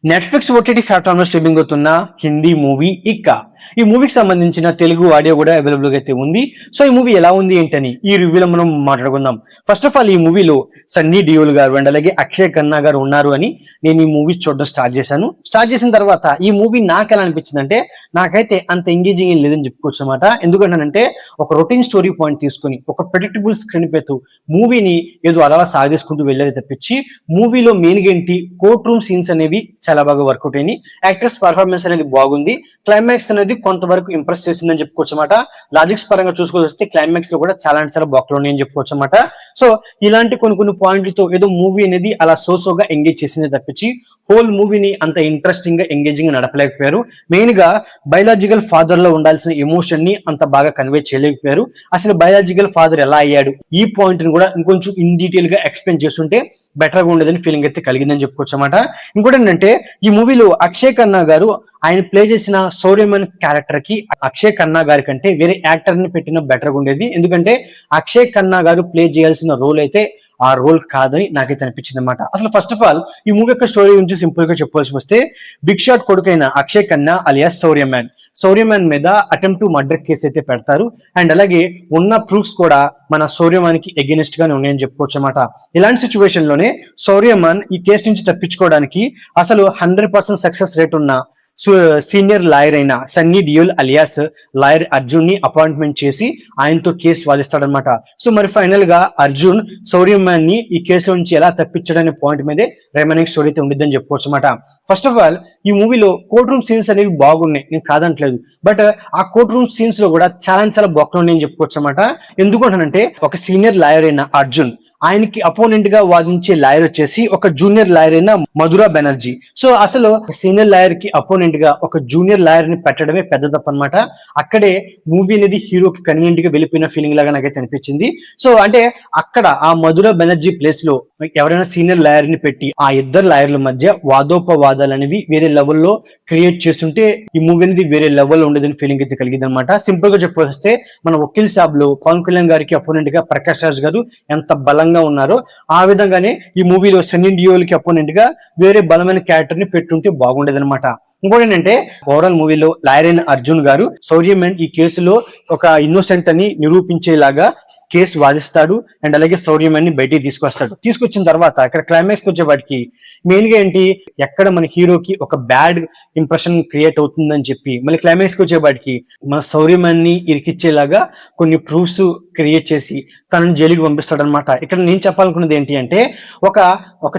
Netflix OTT platform లో streaming అవుతున్న Hindi movie ఇక్క. ఈ మూవీకి సంబంధించిన తెలుగు ఆడియో కూడా అవైలబుల్ గా అయితే ఉంది. సో ఈ మూవీ ఎలా ఉంది ఏంటని ఈ రివ్యూలో మనం మాట్లాడుకుందాం. ఫస్ట్ ఆఫ్ ఆల్ ఈ మూవీలో సన్నీ డియోల్ గారు అండ్ అలాగే అక్షయ్ ఖన్నా గారు ఉన్నారు అని నేను ఈ మూవీ చూడడం స్టార్ట్ చేశాను. స్టార్ట్ చేసిన తర్వాత ఈ మూవీ నాకు ఎలా అనిపించింది అంటే, నాకైతే అంత ఎంగేజింగ్ ఏం లేదని చెప్పుకోవచ్చు అనమాట. ఎందుకంటే ఒక రొటీన్ స్టోరీ పాయింట్ తీసుకుని ఒక ప్రెడిక్టబుల్ స్క్రీన్ పేతో మూవీని ఏదో అలా సాగేసుకుంటూ వెళ్ళేది తప్పించి, మూవీలో మెయిన్ గా ఏంటి కోర్ట్ రూమ్ సీన్స్ అనేవి చాలా బాగా వర్కౌట్ అయినాయి. యాక్టర్స్ పర్ఫార్మెన్స్ అనేది బాగుంది. క్లైమాక్స్ అనేది కొంతవరకు ఇంప్రెస్ చేసిందని చెప్పుకోవచ్చు అనమాట. లాజిక్స్ పరంగా చూసుకోవస్తే క్లైమాక్స్ లో కూడా చాలా బాక్లు ఉన్నాయని చెప్పుకోవచ్చు అనమాట. సో ఇలాంటి కొన్ని పాయింట్లతో ఏదో మూవీ అనేది అలా సోగా ఎంగేజ్ చేసింది తప్పించి హోల్ మూవీని అంత ఇంట్రెస్టింగ్ గా ఎంగేజింగ్ గా నడపలేకపోయారు. మెయిన్ గా బయలాజికల్ ఫాదర్ లో ఉండాల్సిన ఎమోషన్ ని అంత బాగా కన్వే చేయలేకపోయారు. అసలు బయలాజికల్ ఫాదర్ ఎలా అయ్యాడు ఈ పాయింట్ ని కూడా ఇంకొంచెం ఇన్ డీటెయిల్ గా ఎక్స్ప్లెయిన్ చేస్తుంటే బెటర్ గా ఉండేదని ఫీలింగ్ అయితే కలిగిందని చెప్పుకోవచ్చు అనమాట. ఇంకోటి ఏంటంటే ఈ మూవీలో అక్షయ్ ఖన్నా గారు ఆయన ప్లే చేసిన సౌర్యమన్ క్యారెక్టర్ కి అక్షయ్ ఖన్నా గారి కంటే వేరే యాక్టర్ ని పెట్టిన బెటర్ గా ఉండేది. ఎందుకంటే అక్షయ్ ఖన్నా గారు ప్లే చేయాల్సిన రోల్ అయితే ఆ రోల్ కాదని నాకైతే అనిపించింది అనమాట. అసలు ఫస్ట్ ఆఫ్ ఆల్ ఈ మూవీ యొక్క స్టోరీ గురించి సింపుల్ గా చెప్పాల్సి వస్తే, బిగ్ షాట్ కొడుకైన అక్షయ్ ఖన్నా అలియాస్ సౌర్యమాన్ మీద అటెంప్ట్ టు మర్డర్ కేసు అయితే పెడతారు. అండ్ అలాగే ఉన్న ప్రూఫ్స్ కూడా మన సౌర్యమాన్ కి ఎగెనిస్ట్ గానే ఉన్నాయని చెప్పుకోవచ్చు అనమాట. ఇలాంటి సిచ్యువేషన్ లోనే సౌర్యమాన్ ఈ కేసు నుంచి తప్పించుకోవడానికి అసలు 100% సక్సెస్ రేట్ ఉన్న సీనియర్ లాయర్ అయిన సన్నీ డియోల్ అలియాస్ లాయర్ అర్జున్ ని అపాయింట్మెంట్ చేసి ఆయనతో కేసు వాదిస్తాడనమాట. సో మరి ఫైనల్ గా అర్జున్ సౌర్యమాన్ ని ఈ కేసులో నుంచి ఎలా తప్పించడనే పాయింట్ మీదే రిమైనింగ్ స్టోరీ అయితే ఉండిద్దని చెప్పుకోవచ్చు అనమాట. ఫస్ట్ ఆఫ్ ఆల్ ఈ మూవీలో కోర్ట్ రూమ్ సీన్స్ అనేవి బాగున్నాయి, నేను కాదంటలేదు. బట్ ఆ కోర్ట్ రూమ్ సీన్స్ లో కూడా చాలా బాగున్నాయి నేను చెప్పుకోవచ్చు అనమాట. ఎందుకంటే ఒక సీనియర్ లాయర్ అయిన అర్జున్, ఆయనకి అపోనెంట్ గా వాదించే లాయర్ వచ్చేసి ఒక జూనియర్ లాయర్ అయిన మధురా బెనర్జీ. సో అసలు సీనియర్ లాయర్ కి అపోనెంట్ గా ఒక జూనియర్ లాయర్ ని పెట్టడమే పెద్ద తప్పు అనమాట. అక్కడే మూవీ అనేది హీరోకి కన్వీనియంట్ గా వెళ్ళిపోయిన ఫీలింగ్ లాగా నాకైతే అనిపించింది. సో అంటే అక్కడ ఆ మధురా బెనర్జీ ప్లేస్ లో ఎవరైనా సీనియర్ లాయర్ ని పెట్టి ఆ ఇద్దరు లాయర్ల మధ్య వాదోపవాదాలు అనేవి వేరే లెవెల్లో క్రియేట్ చేస్తుంటే ఈ మూవీ అనేది వేరే లెవెల్లో ఉండేదని ఫీలింగ్ అయితే కలిగింది అనమాట. సింపుల్ గా చెప్పొస్తే మన వకీల్ సాబ్ లో పవన్ కళ్యాణ్ గారికి అపోనెంట్ గా ప్రకాష్ రాజ్ గారు ఎంత బలంగా ఉన్నారో, ఆ విధంగానే ఈ మూవీలో సన్నీ డియోల్ కి అపోనెంట్ గా వేరే బలమైన క్యారెక్టర్ ని పెట్టుంటే బాగుండేది అనమాట. ఇంకోటి ఏంటంటే ఓవరాల్ మూవీలో లాయర్ అయిన అర్జున్ గారు సౌర్యమాన్ ఈ కేసులో ఒక ఇన్నోసెంట్ అని నిరూపించేలాగా కేసు వాదిస్తాడు. అండ్ అలాగే సౌర్యమాన్ ని బయటికి తీసుకొచ్చిన తర్వాత ఇక్కడ క్లైమాక్స్ వచ్చేవాడికి మెయిన్ గా ఏంటి, ఎక్కడ మన హీరోకి ఒక బ్యాడ్ ఇంప్రెషన్ క్రియేట్ అవుతుందని చెప్పి మళ్ళీ క్లైమాక్స్ కి వచ్చేవాడికి మన సౌర్యమాన్ ని ఇరికిచ్చేలాగా కొన్ని ప్రూఫ్స్ క్రియేట్ చేసి తనని జైలుకి పంపిస్తాడు అనమాట. ఇక్కడ నేను చెప్పాలనుకున్నది ఏంటి అంటే, ఒక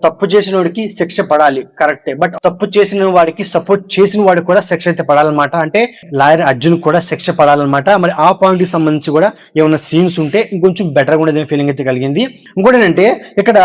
తప్పు చేసిన వాడికి శిక్ష పడాలి కరెక్టే, బట్ తప్పు చేసిన వాడికి సపోర్ట్ చేసిన వాడికి కూడా శిక్ష అయితే పడాలన్నమాట. అంటే లాయర్ అర్జున్ కూడా శిక్ష పడాలన్నమాట. మరి ఆ పాయింట్ కి సంబంధించి కూడా ఏమైనా సీన్స్ ఉంటే ఇంకొంచెం బెటర్ గా ఉండేది ఫీలింగ్ అయితే కలిగింది. ఇంకోటి ఏంటంటే ఇక్కడ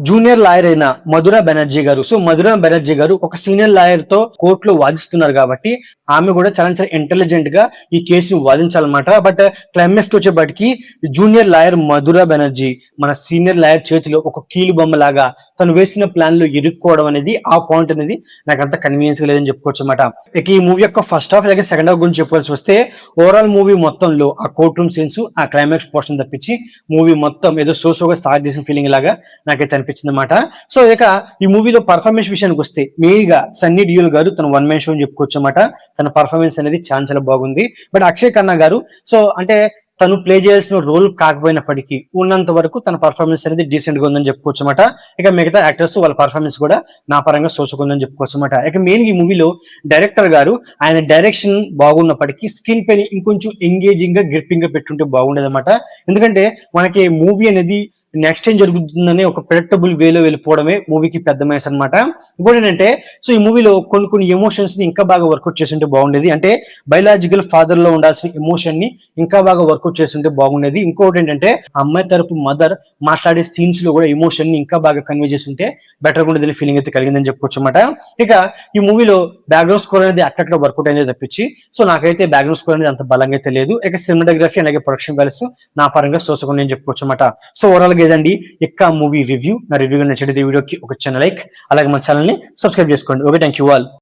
జూనియర్ లాయర్ అయిన మధురా బెనర్జీ గారు, సో మధురా బెనర్జీ గారు ఒక సీనియర్ లాయర్ తో కోర్టులో వాదిస్తున్నారు కాబట్టి ఆమె కూడా చాలా ఇంటెలిజెంట్ గా ఈ కేసును వాదించాలన్నమాట. బట్ క్లైమాక్స్ కి వచ్చేప్పటికి జూనియర్ లాయర్ మధురా బెనర్జీ మన సీనియర్ లాయర్ చేతిలో ఒక కీలు బొమ్మ లాగా తను వేసిన ప్లాన్ లో ఇరుక్కోవడం అనేది, ఆ పాయింట్ అనేది నాకు అంత కన్వీనియన్స్ గా లేదని చెప్పుకోవచ్చు అనమాట. ఇక ఈ మూవీ యొక్క ఫస్ట్ హాఫ్ అలాగే సెకండ్ హాఫ్ గురించి చెప్పాల్సి వస్తే, ఓవరాల్ మూవీ మొత్తంలో ఆ కోర్ట్ రూమ్ సీన్స్, ఆ క్లైమాక్స్ పోర్షన్ తప్పించి మూవీ మొత్తం ఏదో సోగా స్టార్ట్ చేసిన ఫీలింగ్ లాగా నాకైతే అనిపించింది అనమాట. సో ఇక ఈ మూవీలో పర్ఫార్మెన్స్ విషయానికి వస్తే మెయిన్ గా సన్నీ డియోల్ గారు తన వన్ మ్యాన్ షో అని చెప్పుకోవచ్చు అనమాట. తన పర్ఫార్మెన్స్ అనేది చాలా బాగుంది. బట్ అక్షయ్ ఖన్నా గారు సో అంటే తను ప్లే చేయాల్సిన రోల్ కాకపోయినప్పటికీ ఉన్నంత వరకు తన పర్ఫార్మెన్స్ అనేది డీసెంట్ గా ఉందని చెప్పుకోవచ్చు అనమాట. ఇక మిగతా యాక్టర్స్ వాళ్ళ పర్ఫార్మెన్స్ కూడా నా పరంగా సోచుకుందని చెప్పుకోవచ్చు అనమాట. ఇక మెయిన్ ఈ మూవీలో డైరెక్టర్ గారు ఆయన డైరెక్షన్ బాగున్నప్పటికీ స్క్రీన్ పైన ఇంకొంచెం ఎంగేజింగ్ గా గ్రిప్పింగ్ గా పెట్టుంటే బాగుండేది అనమాట. ఎందుకంటే మనకి మూవీ అనేది నెక్స్ట్ ఏం జరుగుతుందనే ఒక ప్రెడిక్టబుల్ వేలో వెళ్ళిపోవడమే మూవీకి పెద్ద మైనస్ అనమాట. ఇంకోటి ఏంటంటే సో ఈ మూవీలో కొన్ని ఎమోషన్స్ ని ఇంకా బాగా వర్కౌట్ చేస్తుంటే బాగుండేది. అంటే బయలాజికల్ ఫాదర్ లో ఉండాల్సిన ఎమోషన్ ని ఇంకా బాగా వర్కౌట్ చేస్తుంటే బాగుండేది. ఇంకోటి ఏంటంటే అమ్మాయి తరపు మదర్ మాట్లాడే సీన్స్ లో కూడా ఎమోషన్ ని ఇంకా బాగా కన్వే చేస్తుంటే బెటర్ గా ఉండేది ఫీలింగ్ అయితే కలిగిందని చెప్పుకోవచ్చు అనమాట. ఇక ఈ మూవీలో బ్యాక్గ్రౌండ్ స్కోర్ అనేది అక్కడ వర్కౌట్ అనేది తప్పించి సో నాకైతే బ్యాక్గ్రౌండ్ స్కోర్ అనేది అంత బలంగా అయితే లేదు. ఇక సినిమాటోగ్రఫీ అలాగే ప్రొడక్షన్ వాల్యూస్ నా పరంగా సోచుకుని నేను చెప్పుకోవచ్చు అనమాట. సో ఓవరాల్ గా ఏదండి ఇక్క మూవీ రివ్యూ. నా రివ్యూ నచ్చితే వీడియోకి ఒక చిన్న లైక్, అలాగే మన ఛానల్ ని సబ్స్క్రైబ్ చేసుకోండి. Okay, thank you all.